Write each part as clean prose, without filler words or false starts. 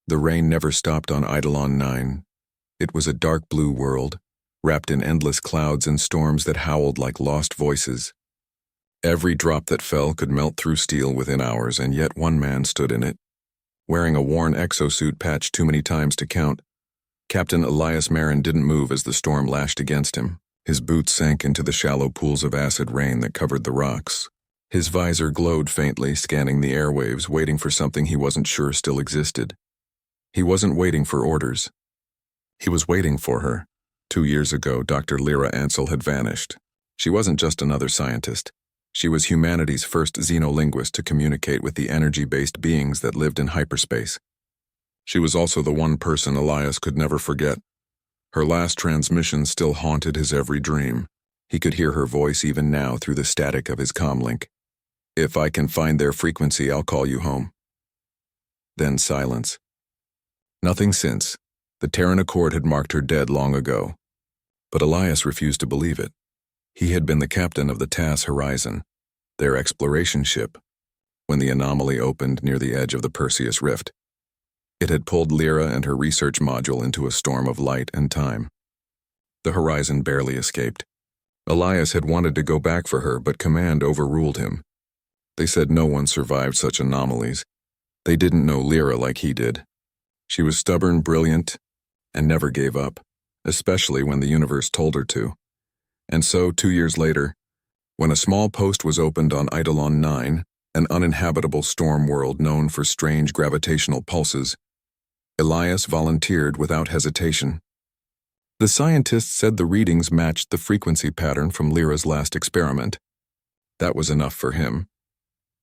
The rain never stopped on Eidolon 9. It was a dark blue world, wrapped in endless clouds and storms that howled like lost voices. Every drop that fell could melt through steel within hours, and yet one man stood in it. Wearing a worn exosuit patched too many times to count, Captain Elias Marin didn't move as the storm lashed against him. His boots sank into the shallow pools of acid rain that covered the rocks. His visor glowed faintly, scanning the airwaves, waiting for something he wasn't sure still existed. He wasn't waiting for orders. He was waiting for her. 2 years ago, Dr. Lyra Ansel had vanished. She wasn't just another scientist. She was humanity's first xenolinguist to communicate with the energy-based beings that lived in hyperspace. She was also the one person Elias could never forget. Her last transmission still haunted his every dream. He could hear her voice even now through the static of his comlink. "If I can find their frequency, I'll call you home." Then silence. Nothing since. The Terran Accord had marked her dead long ago. But Elias refused to believe it. He had been the captain of the TAS Horizon, their exploration ship, when the anomaly opened near the edge of the Perseus Rift. It had pulled Lyra and her research module into a storm of light and time. The Horizon barely escaped. Elias had wanted to go back for her, but command overruled him. They said no one survived such anomalies. They didn't know Lyra like he did. She was stubborn, brilliant, and never gave up, especially when the universe told her to. And so, 2 years later, when a small post was opened on Eidolon 9, an uninhabitable storm world known for strange gravitational pulses, Elias volunteered without hesitation. The scientists said the readings matched the frequency pattern from Lyra's last experiment. That was enough for him.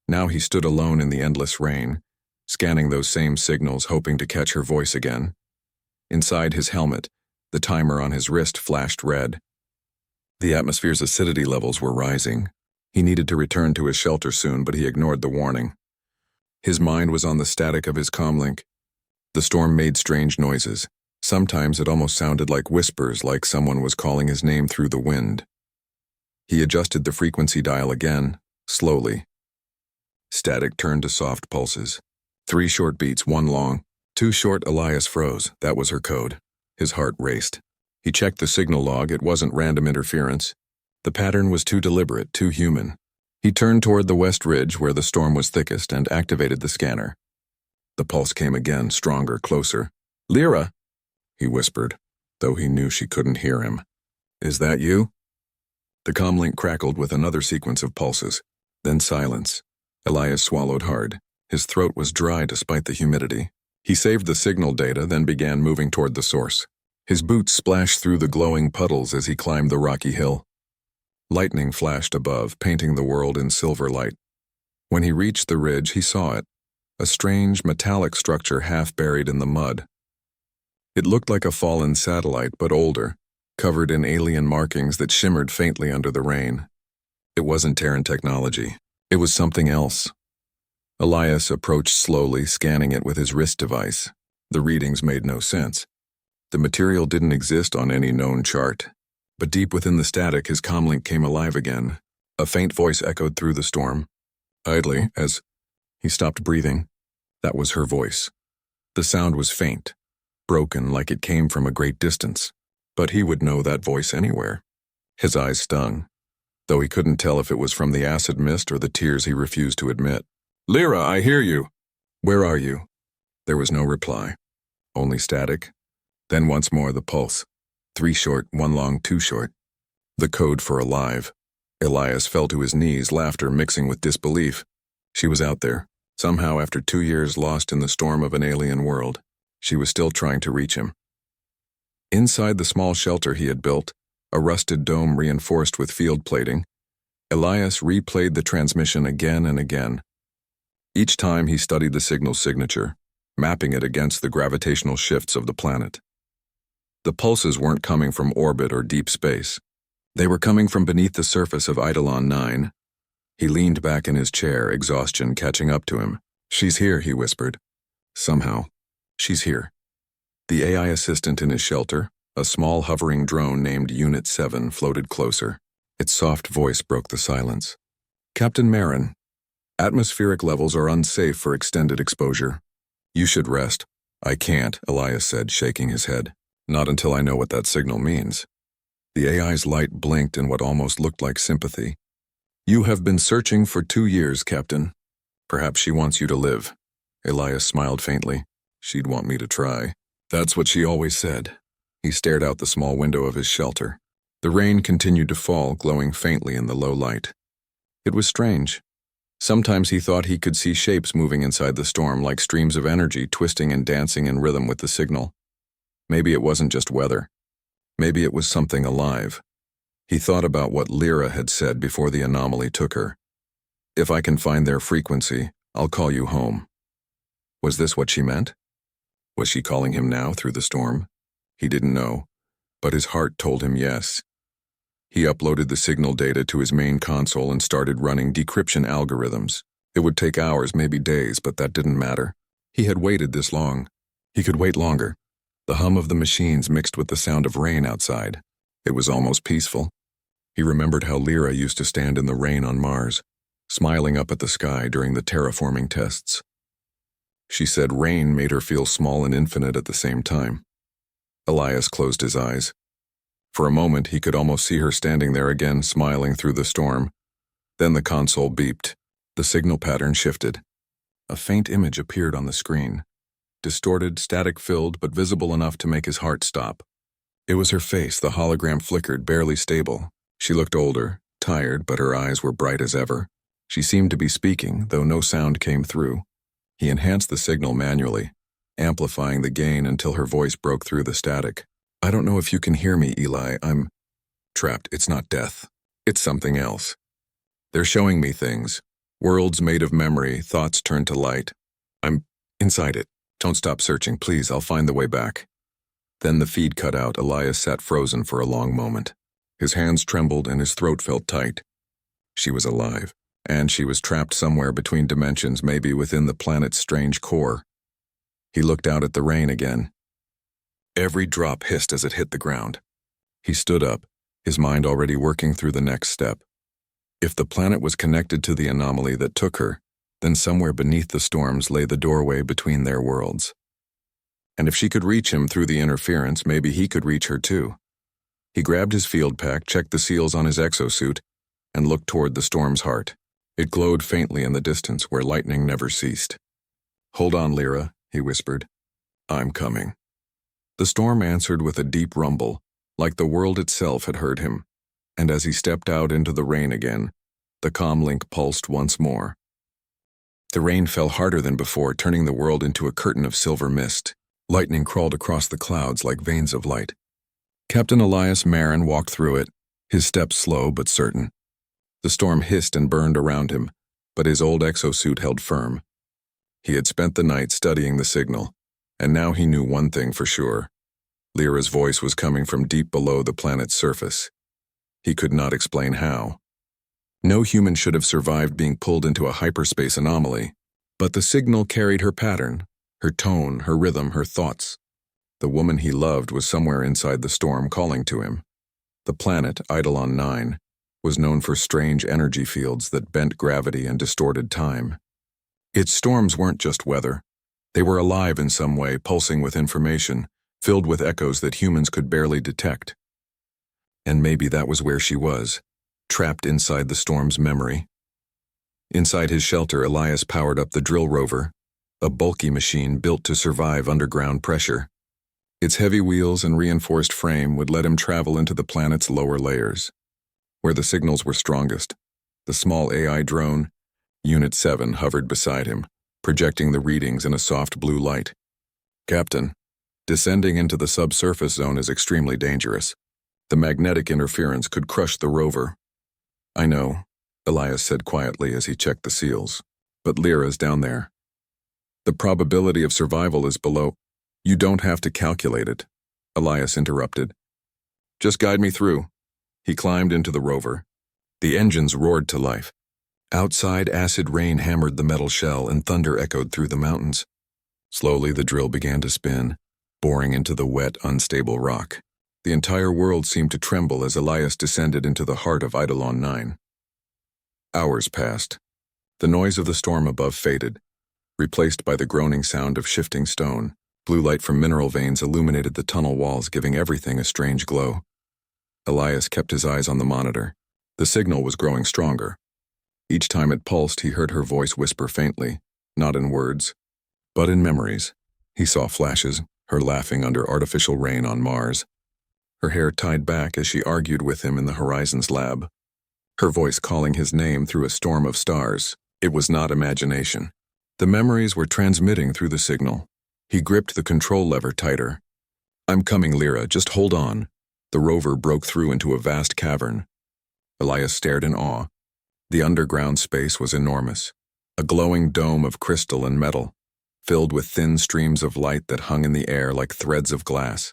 Now he stood alone in the endless rain, scanning those same signals, hoping to catch her voice again. Inside his helmet, the timer on his wrist flashed red. The atmosphere's acidity levels were rising. He needed to return to his shelter soon, but he ignored the warning. His mind was on the static of his comlink. The storm made strange noises. Sometimes it almost sounded like whispers, like someone was calling his name through the wind. He adjusted the frequency dial again, slowly. Static turned to soft pulses. 3 short beats, 1 long. 2 short. Elias froze. That was her code. His heart raced. He checked the signal log. It wasn't random interference. The pattern was too deliberate, too human. He turned toward the west ridge where the storm was thickest and activated the scanner. The pulse came again, stronger, closer. "Lyra," he whispered, though he knew she couldn't hear him. "Is that you?" The comlink crackled with another sequence of pulses. Then silence. Elias swallowed hard. His throat was dry despite the humidity. He saved the signal data, then began moving toward the source. His boots splashed through the glowing puddles as he climbed the rocky hill. Lightning flashed above, painting the world in silver light. When he reached the ridge, he saw it, a strange metallic structure half buried in the mud. It looked like a fallen satellite, but older, covered in alien markings that shimmered faintly under the rain. It wasn't Terran technology. It was something else. Elias approached slowly, scanning it with his wrist device. The readings made no sense. The material didn't exist on any known chart. But deep within the static, his comlink came alive again. A faint voice echoed through the storm. Idly, as he stopped breathing, that was her voice. The sound was faint, broken, like it came from a great distance. But he would know that voice anywhere. His eyes stung, though he couldn't tell if it was from the acid mist or the tears he refused to admit. "Lyra, I hear you." "Where are you?" There was no reply. Only static. Then once more the pulse. 3 short, 1 long, 2 short. The code for alive. Elias fell to his knees, laughter mixing with disbelief. She was out there. Somehow, after 2 years lost in the storm of an alien world, she was still trying to reach him. Inside the small shelter he had built, a rusted dome reinforced with field plating, Elias replayed the transmission again and again. Each time he studied the signal's signature, mapping it against the gravitational shifts of the planet. The pulses weren't coming from orbit or deep space. They were coming from beneath the surface of Eidolon 9. He leaned back in his chair, exhaustion catching up to him. "She's here," he whispered. Somehow, she's here. The AI assistant in his shelter, a small hovering drone named Unit 7, floated closer. Its soft voice broke the silence. "Captain Marin, atmospheric levels are unsafe for extended exposure. You should rest. I can't, Elias said, shaking his head. Not until I know what that signal means. The AI's light blinked in what almost looked like sympathy. You have been searching for 2 years, Captain. Perhaps she wants you to live. Elias smiled faintly. She'd want me to try. That's what she always said. He stared out the small window of his shelter. The rain continued to fall, glowing faintly in the low light. It was strange. Sometimes he thought he could see shapes moving inside the storm, like streams of energy twisting and dancing in rhythm with the signal. Maybe it wasn't just weather. Maybe it was something alive. He thought about what Lyra had said before the anomaly took her. If I can find their frequency, I'll call you home. Was this what she meant? Was she calling him now through the storm? He didn't know, but his heart told him yes. He uploaded the signal data to his main console and started running decryption algorithms. It would take hours, maybe days, but that didn't matter. He had waited this long. He could wait longer. The hum of the machines mixed with the sound of rain outside. It was almost peaceful. He remembered how Lyra used to stand in the rain on Mars, smiling up at the sky during the terraforming tests. She said rain made her feel small and infinite at the same time. Elias closed his eyes. For a moment, he could almost see her standing there again, smiling through the storm. Then the console beeped. The signal pattern shifted. A faint image appeared on the screen. Distorted, static-filled, but visible enough to make his heart stop. It was her face. The hologram flickered, barely stable. She looked older, tired, but her eyes were bright as ever. She seemed to be speaking, though no sound came through. He enhanced the signal manually, amplifying the gain until her voice broke through the static. I don't know if you can hear me, Eli. I'm trapped. It's not death. It's something else. They're showing me things. Worlds made of memory, thoughts turned to light. I'm inside it. Don't stop searching, please. I'll find the way back. Then the feed cut out. Elias sat frozen for a long moment. His hands trembled and his throat felt tight. She was alive, and she was trapped somewhere between dimensions, maybe within the planet's strange core. He looked out at the rain again. Every drop hissed as it hit the ground. He stood up, his mind already working through the next step. If the planet was connected to the anomaly that took her, then somewhere beneath the storms lay the doorway between their worlds. And if she could reach him through the interference, maybe he could reach her too. He grabbed his field pack, checked the seals on his exosuit, and looked toward the storm's heart. It glowed faintly in the distance where lightning never ceased. Hold on, Lyra, he whispered. I'm coming. The storm answered with a deep rumble, like the world itself had heard him, and as he stepped out into the rain again, the comlink pulsed once more. The rain fell harder than before, turning the world into a curtain of silver mist. Lightning crawled across the clouds like veins of light. Captain Elias Marin walked through it, his steps slow but certain. The storm hissed and burned around him, but his old exosuit held firm. He had spent the night studying the signal, and now he knew one thing for sure. Lyra's voice was coming from deep below the planet's surface. He could not explain how. No human should have survived being pulled into a hyperspace anomaly, but the signal carried her pattern, her tone, her rhythm, her thoughts. The woman he loved was somewhere inside the storm calling to him. The planet, Eidolon 9, was known for strange energy fields that bent gravity and distorted time. Its storms weren't just weather. They were alive in some way, pulsing with information, filled with echoes that humans could barely detect. And maybe that was where she was, trapped inside the storm's memory. Inside his shelter, Elias powered up the drill rover, a bulky machine built to survive underground pressure. Its heavy wheels and reinforced frame would let him travel into the planet's lower layers, where the signals were strongest. The small AI drone, Unit 7, hovered beside him, projecting the readings in a soft blue light. Captain, descending into the subsurface zone is extremely dangerous. The magnetic interference could crush the rover. I know, Elias said quietly as he checked the seals, but Lyra's down there. The probability of survival is below. You don't have to calculate it, Elias interrupted. Just guide me through. He climbed into the rover. The engines roared to life. Outside, acid rain hammered the metal shell and thunder echoed through the mountains. Slowly, the drill began to spin, boring into the wet, unstable rock. The entire world seemed to tremble as Elias descended into the heart of Eidolon 9. Hours passed. The noise of the storm above faded, replaced by the groaning sound of shifting stone. Blue light from mineral veins illuminated the tunnel walls, giving everything a strange glow. Elias kept his eyes on the monitor. The signal was growing stronger. Each time it pulsed, he heard her voice whisper faintly, not in words, but in memories. He saw flashes, her laughing under artificial rain on Mars. Her hair tied back as she argued with him in the Horizons lab. Her voice calling his name through a storm of stars. It was not imagination. The memories were transmitting through the signal. He gripped the control lever tighter. "I'm coming, Lyra, just hold on." The rover broke through into a vast cavern. Elias stared in awe. The underground space was enormous, a glowing dome of crystal and metal, filled with thin streams of light that hung in the air like threads of glass.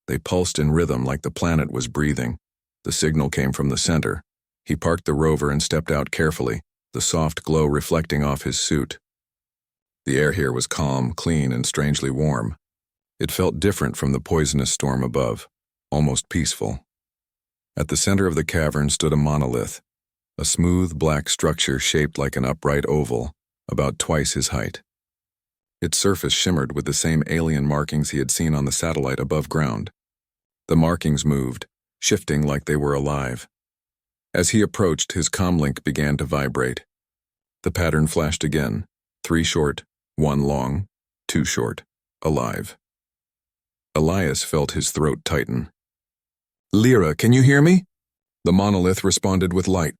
They pulsed in rhythm like the planet was breathing. The signal came from the center. He parked the rover and stepped out carefully, the soft glow reflecting off his suit. The air here was calm, clean, and strangely warm. It felt different from the poisonous storm above, almost peaceful. At the center of the cavern stood a monolith, a smooth black structure shaped like an upright oval, about twice his height. Its surface shimmered with the same alien markings he had seen on the satellite above ground. The markings moved, shifting like they were alive. As he approached, his comlink began to vibrate. The pattern flashed again, 3 short, 1 long, 2 short, alive. Elias felt his throat tighten. "Lyra, can you hear me?" The monolith responded with light.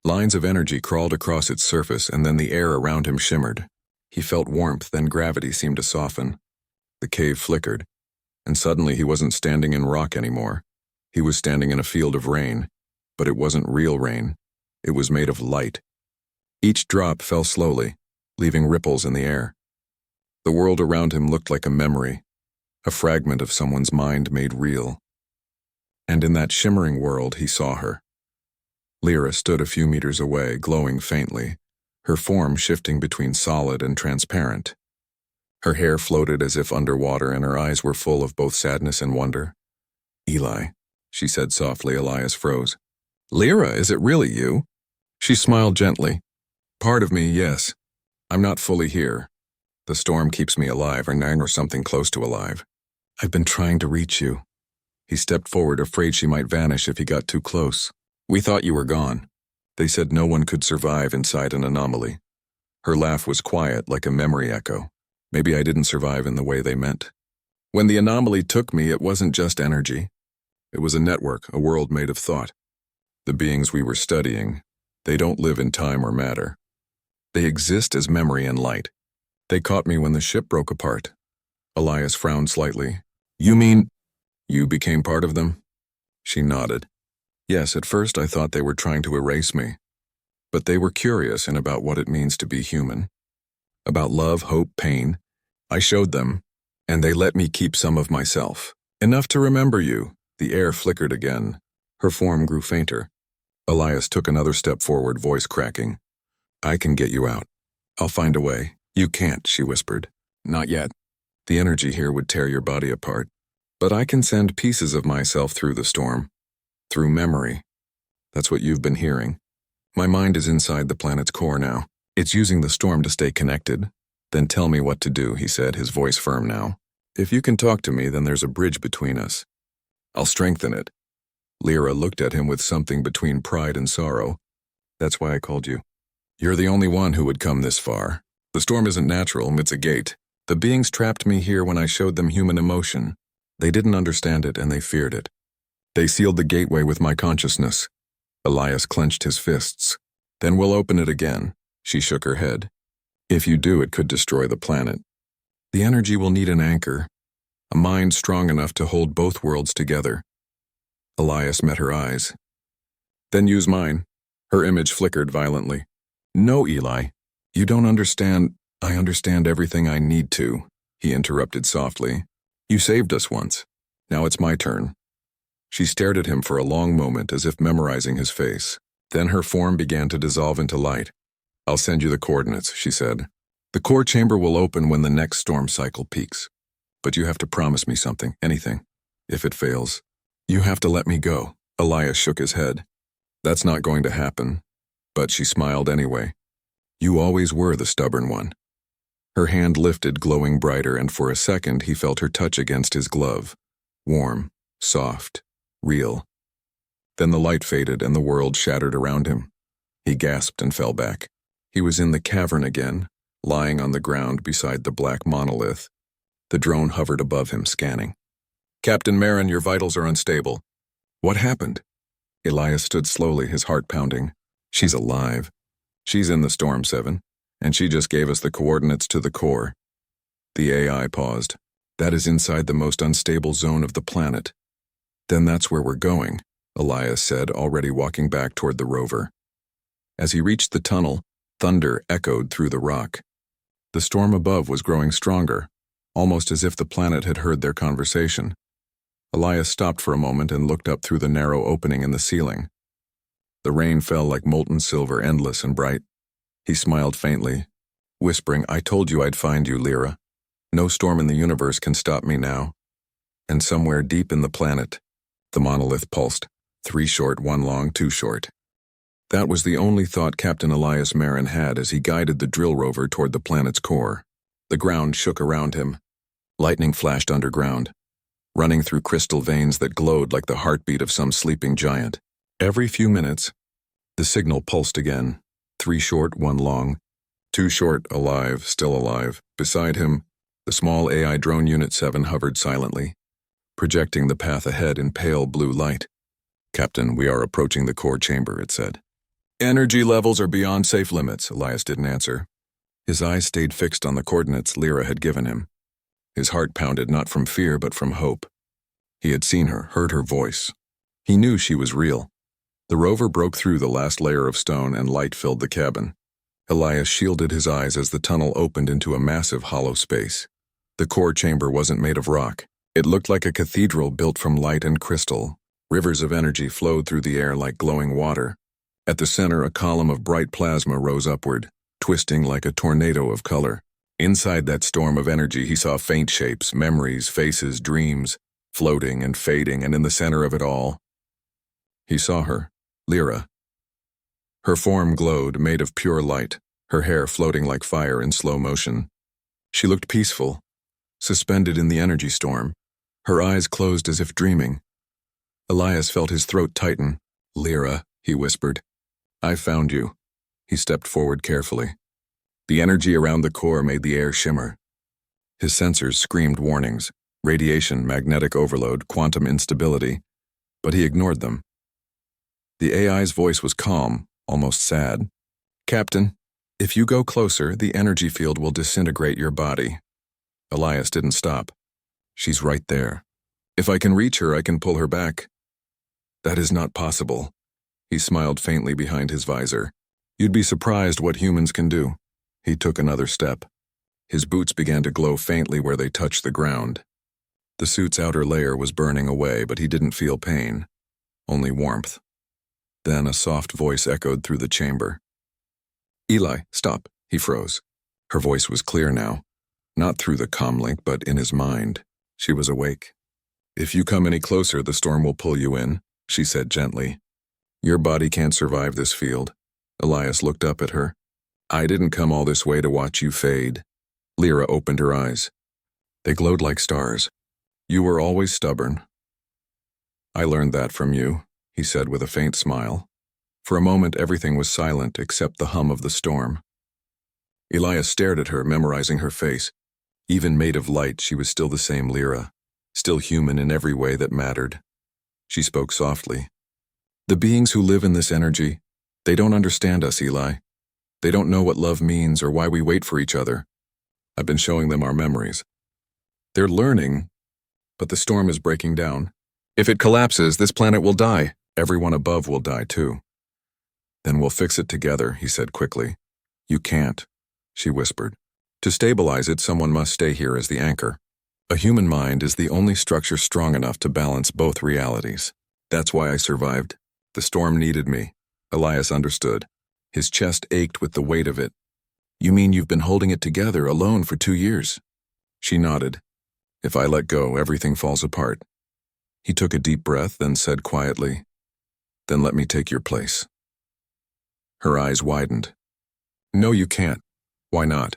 Lines of energy crawled across its surface, and then the air around him shimmered. He felt warmth, then gravity seemed to soften. The cave flickered, and suddenly he wasn't standing in rock anymore. He was standing in a field of rain, but it wasn't real rain. It was made of light. Each drop fell slowly, leaving ripples in the air. The world around him looked like a memory, a fragment of someone's mind made real. And in that shimmering world, he saw her. Lyra stood a few meters away, glowing faintly, her form shifting between solid and transparent. Her hair floated as if underwater, and her eyes were full of both sadness and wonder. "Eli," she said softly. Elias froze. "Lyra, is it really you?" She smiled gently. "Part of me, yes. I'm not fully here. The storm keeps me alive, or something close to alive. I've been trying to reach you." He stepped forward, afraid she might vanish if he got too close. "We thought you were gone. They said no one could survive inside an anomaly." Her laugh was quiet, like a memory echo. "Maybe I didn't survive in the way they meant. When the anomaly took me, it wasn't just energy. It was a network, a world made of thought. The beings we were studying, they don't live in time or matter. They exist as memory and light. They caught me when the ship broke apart." Elias frowned slightly. "You mean you became part of them?" She nodded. "Yes, at first I thought they were trying to erase me. But they were curious and about what it means to be human. About love, hope, pain. I showed them, and they let me keep some of myself. Enough to remember you." The air flickered again. Her form grew fainter. Elias took another step forward, voice cracking. "I can get you out. I'll find a way." "You can't," she whispered. "Not yet. The energy here would tear your body apart. But I can send pieces of myself through the storm. Through memory. That's what you've been hearing. My mind is inside the planet's core now. It's using the storm to stay connected." "Then tell me what to do," he said, his voice firm now. "If you can talk to me, then there's a bridge between us. I'll strengthen it." Lyra looked at him with something between pride and sorrow. "That's why I called you. You're the only one who would come this far. The storm isn't natural, it's a gate. The beings trapped me here when I showed them human emotion. They didn't understand it, and they feared it. They sealed the gateway with my consciousness." Elias clenched his fists. "Then we'll open it again." She shook her head. "If you do, it could destroy the planet. The energy will need an anchor, a mind strong enough to hold both worlds together." Elias met her eyes. "Then use mine." Her image flickered violently. "No, Eli. You don't understand." "I understand everything I need to," he interrupted softly. "You saved us once. Now it's my turn." She stared at him for a long moment, as if memorizing his face. Then her form began to dissolve into light. "I'll send you the coordinates," she said. "The core chamber will open when the next storm cycle peaks. But you have to promise me something, anything. If it fails, you have to let me go." Elias shook his head. "That's not going to happen." But she smiled anyway. "You always were the stubborn one." Her hand lifted, glowing brighter, and for a second he felt her touch against his glove. Warm, soft, real. Then the light faded and the world shattered around him. He gasped and fell back. He was in the cavern again, lying on the ground beside the black monolith. The drone hovered above him, scanning. "Captain Marin, your vitals are unstable." "What happened?" Elias stood slowly, his heart pounding. "She's alive. She's in the storm, 7, and she just gave us the coordinates to the core." The AI paused. "That is inside the most unstable zone of the planet." "Then that's where we're going," Elias said, already walking back toward the rover. As he reached the tunnel, thunder echoed through the rock. The storm above was growing stronger, almost as if the planet had heard their conversation. Elias stopped for a moment and looked up through the narrow opening in the ceiling. The rain fell like molten silver, endless and bright. He smiled faintly, whispering, "I told you I'd find you, Lyra. No storm in the universe can stop me now." And somewhere deep in the planet, the monolith pulsed. 3 short, 1 long, 2 short. That was the only thought Captain Elias Marin had as he guided the drill rover toward the planet's core. The ground shook around him. Lightning flashed underground, running through crystal veins that glowed like the heartbeat of some sleeping giant. Every few minutes, the signal pulsed again. 3 short, 1 long, 2 short, alive, still alive. Beside him, the small AI drone Unit 7 hovered silently, projecting the path ahead in pale blue light. "Captain, we are approaching the core chamber," it said. "Energy levels are beyond safe limits," Elias didn't answer. His eyes stayed fixed on the coordinates Lyra had given him. His heart pounded not from fear but from hope. He had seen her, heard her voice. He knew she was real. The rover broke through the last layer of stone and light filled the cabin. Elias shielded his eyes as the tunnel opened into a massive hollow space. The core chamber wasn't made of rock. It looked like a cathedral built from light and crystal. Rivers of energy flowed through the air like glowing water. At the center, a column of bright plasma rose upward, twisting like a tornado of color. Inside that storm of energy, he saw faint shapes, memories, faces, dreams, floating and fading, and in the center of it all, he saw her, Lyra. Her form glowed, made of pure light, her hair floating like fire in slow motion. She looked peaceful, suspended in the energy storm, her eyes closed as if dreaming. Elias felt his throat tighten. "Lyra," he whispered. "I found you." He stepped forward carefully. The energy around the core made the air shimmer. His sensors screamed warnings: radiation, magnetic overload, quantum instability, but he ignored them. The AI's voice was calm, almost sad. "Captain, if you go closer, the energy field will disintegrate your body." Elias didn't stop. "She's right there. If I can reach her, I can pull her back." "That is not possible." He smiled faintly behind his visor. "You'd be surprised what humans can do." He took another step. His boots began to glow faintly where they touched the ground. The suit's outer layer was burning away, but he didn't feel pain, only warmth. Then a soft voice echoed through the chamber. "Eli, stop." He froze. Her voice was clear now, not through the comlink, but in his mind. She was awake. "If you come any closer, the storm will pull you in," she said gently. "Your body can't survive this field." Elias looked up at her. "I didn't come all this way to watch you fade." Lyra opened her eyes. They glowed like stars. "You were always stubborn." "I learned that from you," he said with a faint smile. For a moment, everything was silent except the hum of the storm. Elias stared at her, memorizing her face. Even made of light, she was still the same Lyra, still human in every way that mattered. She spoke softly. "The beings who live in this energy, they don't understand us, Eli. They don't know what love means or why we wait for each other. I've been showing them our memories. They're learning, but the storm is breaking down. If it collapses, this planet will die. Everyone above will die too." "Then we'll fix it together," he said quickly. "You can't," she whispered. "To stabilize it, someone must stay here as the anchor. A human mind is the only structure strong enough to balance both realities. That's why I survived. The storm needed me." Elias understood. His chest ached with the weight of it. "You mean you've been holding it together alone for 2 years?" She nodded. "If I let go, everything falls apart." He took a deep breath, then said quietly, "Then let me take your place." Her eyes widened. "No, you can't." "Why not?"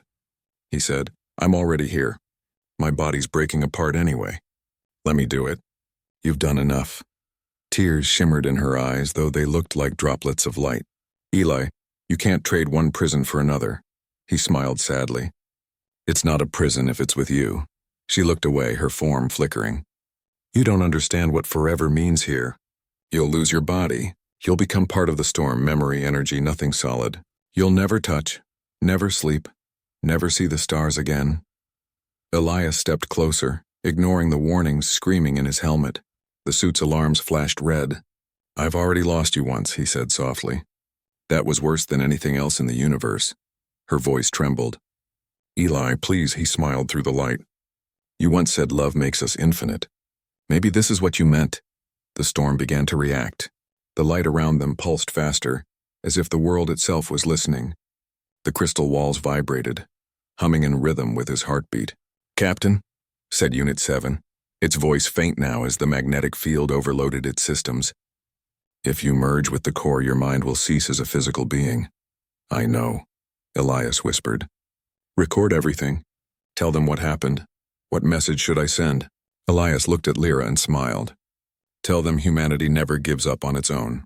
he said. I'm already here. My body's breaking apart anyway. Let me do it. You've done enough. Tears shimmered in her eyes, though they looked like droplets of light. Eli, you can't trade one prison for another. He smiled sadly. It's not a prison if it's with you. She looked away, her form flickering. You don't understand what forever means here. You'll lose your body. You'll become part of the storm, memory, energy, nothing solid. You'll never touch, never sleep, never see the stars again. Elias stepped closer, ignoring the warnings screaming in his helmet. The suit's alarms flashed red. I've already lost you once, he said softly. That was worse than anything else in the universe. Her voice trembled. Eli, please, he smiled through the light. You once said love makes us infinite. Maybe this is what you meant. The storm began to react. The light around them pulsed faster, as if the world itself was listening. The crystal walls vibrated, humming in rhythm with his heartbeat. Captain, said Unit 7, its voice faint now as the magnetic field overloaded its systems. If you merge with the core, your mind will cease as a physical being. I know, Elias whispered. Record everything. Tell them what happened. What message should I send? Elias looked at Lyra and smiled. Tell them humanity never gives up on its own.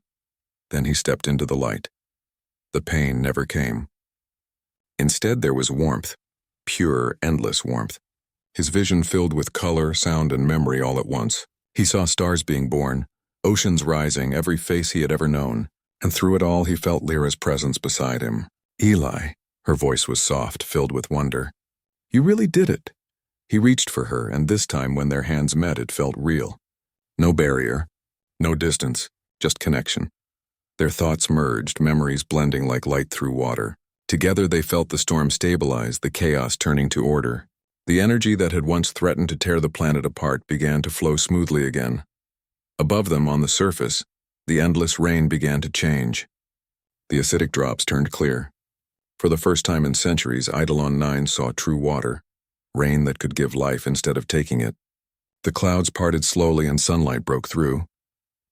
Then he stepped into the light. The pain never came. Instead, there was warmth, pure, endless warmth. His vision filled with color, sound, and memory all at once. He saw stars being born, oceans rising, every face he had ever known, and through it all he felt Lyra's presence beside him. Eli, her voice was soft, filled with wonder. You really did it. He reached for her, and this time when their hands met, it felt real. No barrier, no distance, just connection. Their thoughts merged, memories blending like light through water. Together they felt the storm stabilize, the chaos turning to order. The energy that had once threatened to tear the planet apart began to flow smoothly again. Above them, on the surface, the endless rain began to change. The acidic drops turned clear. For the first time in centuries, Eidolon 9 saw true water, rain that could give life instead of taking it. The clouds parted slowly and sunlight broke through.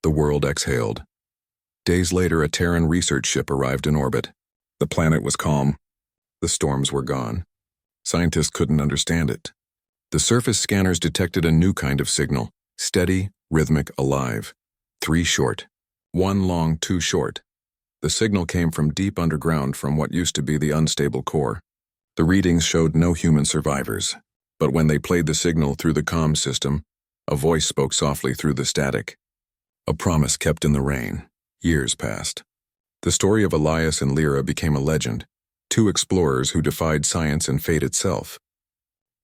The world exhaled. Days later, a Terran research ship arrived in orbit. The planet was calm. The storms were gone. Scientists couldn't understand it. The surface scanners detected a new kind of signal, steady, rhythmic, alive. 3 short. 1 long, 2 short. The signal came from deep underground from what used to be the unstable core. The readings showed no human survivors, but when they played the signal through the comm system, a voice spoke softly through the static. A promise kept in the rain. Years passed. The story of Elias and Lyra became a legend, 2 explorers who defied science and fate itself.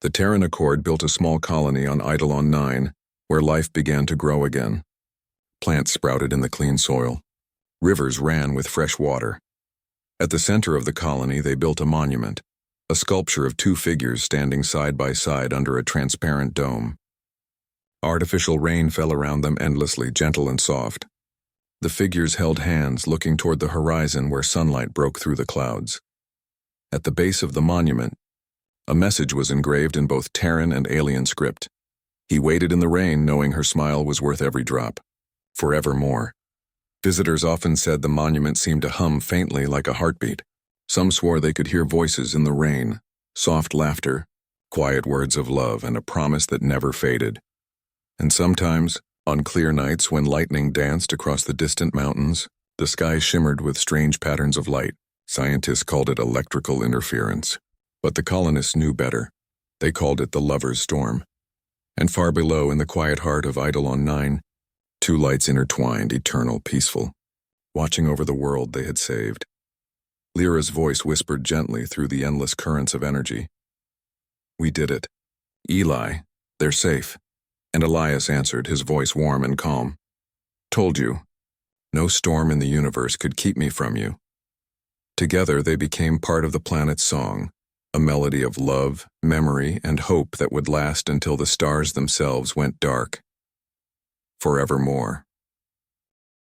The Terran Accord built a small colony on Eidolon 9, where life began to grow again. Plants sprouted in the clean soil. Rivers ran with fresh water. At the center of the colony, they built a monument, a sculpture of 2 figures standing side by side under a transparent dome. Artificial rain fell around them endlessly, gentle and soft. The figures held hands, looking toward the horizon where sunlight broke through the clouds. At the base of the monument, a message was engraved in both Terran and alien script. He waited in the rain, knowing her smile was worth every drop. Forevermore. Visitors often said the monument seemed to hum faintly like a heartbeat. Some swore they could hear voices in the rain, soft laughter, quiet words of love, and a promise that never faded. And sometimes, on clear nights when lightning danced across the distant mountains, the sky shimmered with strange patterns of light. Scientists called it electrical interference. But the colonists knew better. They called it the Lover's Storm. And far below, in the quiet heart of Eidolon 9, 2 lights intertwined, eternal, peaceful, watching over the world they had saved. Lyra's voice whispered gently through the endless currents of energy. We did it. Eli, they're safe. And Elias answered, his voice warm and calm. Told you. No storm in the universe could keep me from you. Together they became part of the planet's song, a melody of love, memory, and hope that would last until the stars themselves went dark. Forevermore.